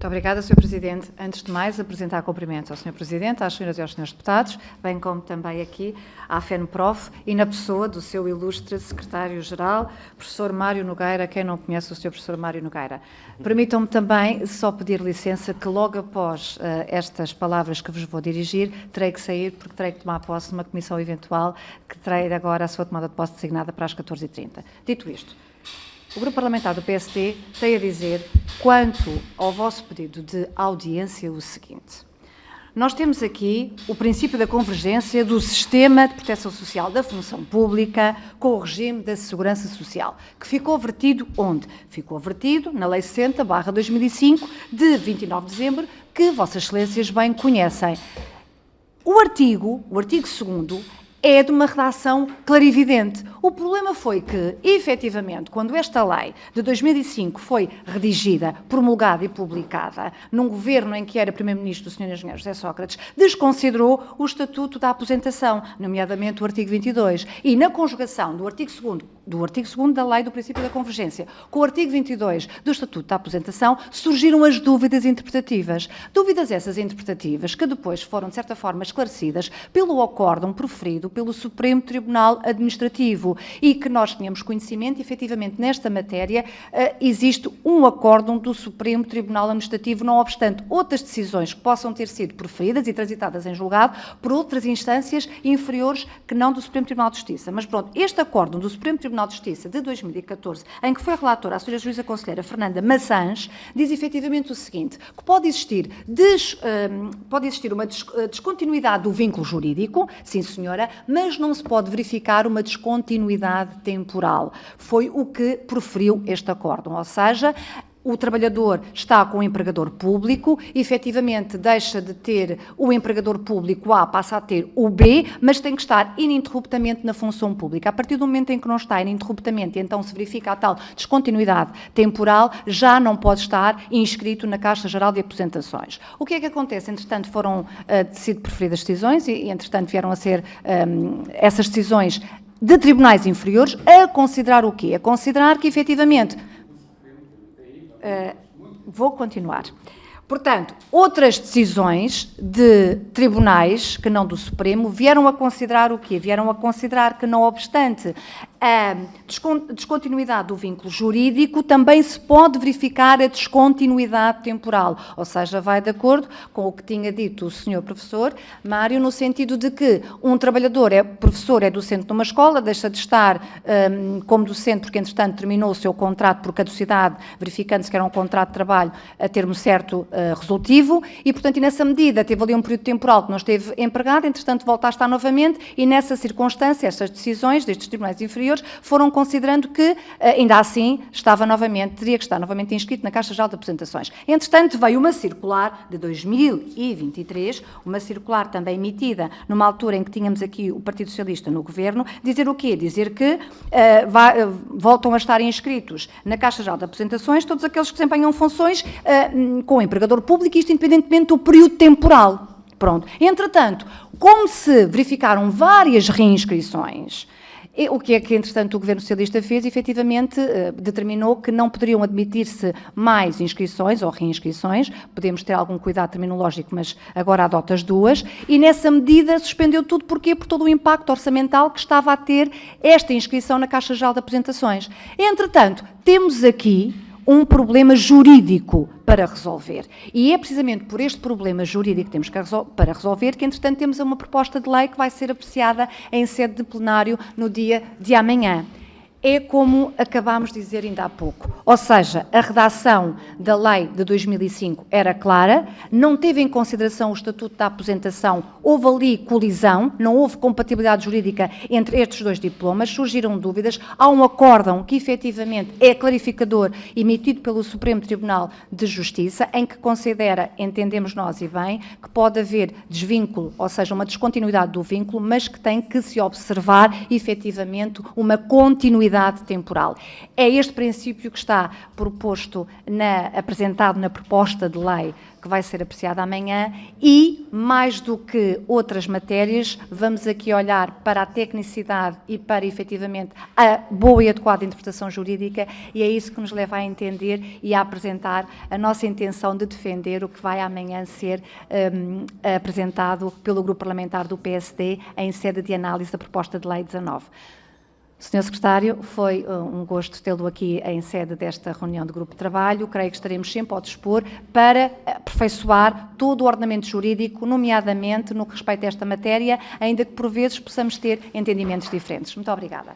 Muito obrigada, Sr. Presidente. Antes de mais, apresentar cumprimentos ao Sr. Presidente, às senhoras e aos senhores deputados, bem como também aqui à FENPROF e na pessoa do seu ilustre Secretário-Geral, Professor Mário Nogueira, quem não conhece o Sr. Professor Mário Nogueira. Permitam-me também só pedir licença que logo após estas palavras que vos vou dirigir, terei que sair porque terei que tomar posse de uma comissão eventual que terei agora a sua tomada de posse designada para as 14h30. Dito isto, o Grupo Parlamentar do PSD tem a dizer, quanto ao vosso pedido de audiência, o seguinte. Nós temos aqui o princípio da convergência do sistema de proteção social da função pública com o regime da segurança social, que ficou vertido onde? Ficou vertido na Lei 60/2005, de 29 de dezembro, que Vossas Excelências bem conhecem. O artigo 2º, é de uma redação clarividente. O problema foi que, efetivamente, quando esta lei de 2005 foi redigida, promulgada e publicada, num governo em que era Primeiro-Ministro o Sr. Engenheiro José Sócrates, desconsiderou o Estatuto da Aposentação, nomeadamente o artigo 22, e na conjugação do artigo 2º da Lei do Princípio da Convergência com o artigo 22 do Estatuto da Aposentação, surgiram as dúvidas interpretativas. Dúvidas essas interpretativas que depois foram, de certa forma, esclarecidas pelo acórdão proferido pelo Supremo Tribunal Administrativo e que nós tínhamos conhecimento, efetivamente, nesta matéria, existe um acórdão do Supremo Tribunal Administrativo, não obstante outras decisões que possam ter sido proferidas e transitadas em julgado por outras instâncias inferiores que não do Supremo Tribunal de Justiça. Mas pronto, este acórdão do Supremo Tribunal de Justiça de 2014, em que foi relatora a Sra. Juíza Conselheira Fernanda Maçãs, diz efetivamente o seguinte, que pode existir uma descontinuidade do vínculo jurídico, sim senhora, mas não se pode verificar uma descontinuidade temporal. Foi o que proferiu este acórdão, ou seja, o trabalhador está com o empregador público, efetivamente deixa de ter o empregador público A, passa a ter o B, mas tem que estar ininterruptamente na função pública. A partir do momento em que não está ininterruptamente, então se verifica a tal descontinuidade temporal, já não pode estar inscrito na Caixa Geral de Aposentações. O que é que acontece? Entretanto, foram sido preferidas decisões e, entretanto, vieram a ser essas decisões de tribunais inferiores a considerar o quê? A considerar que, efetivamente, vou continuar. Portanto, outras decisões de tribunais, que não do Supremo, vieram a considerar o quê? Vieram a considerar que, não obstante a descontinuidade do vínculo jurídico, também se pode verificar a descontinuidade temporal, ou seja, vai de acordo com o que tinha dito o Sr. Professor Mário, no sentido de que um trabalhador é professor, é docente numa escola, deixa de estar como docente porque, entretanto, terminou o seu contrato por caducidade, verificando-se que era um contrato de trabalho a termo certo resolutivo, e, portanto, e nessa medida teve ali um período temporal que não esteve empregado, entretanto, volta a estar novamente, e nessa circunstância, estas decisões destes tribunais inferiores foram considerando que, ainda assim, teria que estar novamente inscrito na Caixa Geral de Aposentações. Entretanto, veio uma circular de 2023, uma circular também emitida numa altura em que tínhamos aqui o Partido Socialista no Governo, dizer o quê? Dizer que voltam a estar inscritos na Caixa Geral de Aposentações todos aqueles que desempenham funções com o empregador público, isto independentemente do período temporal. Pronto. Entretanto, como se verificaram várias reinscrições, o que é que, entretanto, o Governo Socialista fez? Efetivamente, determinou que não poderiam admitir-se mais inscrições ou reinscrições, podemos ter algum cuidado terminológico, mas agora adota as duas, e nessa medida suspendeu tudo. Porquê? Por todo o impacto orçamental que estava a ter esta inscrição na Caixa Geral de Aposentações. Entretanto, temos aqui um problema jurídico para resolver. E é precisamente por este problema jurídico que temos para resolver que, entretanto, temos uma proposta de lei que vai ser apreciada em sede de plenário no dia de amanhã. É como acabámos de dizer ainda há pouco. Ou seja, a redação da lei de 2005 era clara, não teve em consideração o Estatuto da Aposentação, houve ali colisão, não houve compatibilidade jurídica entre estes dois diplomas, surgiram dúvidas, há um acórdão que efetivamente é clarificador, emitido pelo Supremo Tribunal de Justiça, em que considera, entendemos nós e bem, que pode haver desvínculo, ou seja, uma descontinuidade do vínculo, mas que tem que se observar efetivamente uma continuidade unidade temporal. É este princípio que está apresentado na proposta de lei que vai ser apreciada amanhã e, mais do que outras matérias, vamos aqui olhar para a tecnicidade e para, efetivamente, a boa e adequada interpretação jurídica, e é isso que nos leva a entender e a apresentar a nossa intenção de defender o que vai amanhã ser apresentado pelo Grupo Parlamentar do PSD em sede de análise da proposta de lei 19. Sr. Secretário, foi um gosto tê-lo aqui em sede desta reunião de grupo de trabalho. Creio que estaremos sempre ao dispor para aperfeiçoar todo o ordenamento jurídico, nomeadamente no que respeita a esta matéria, ainda que por vezes possamos ter entendimentos diferentes. Muito obrigada.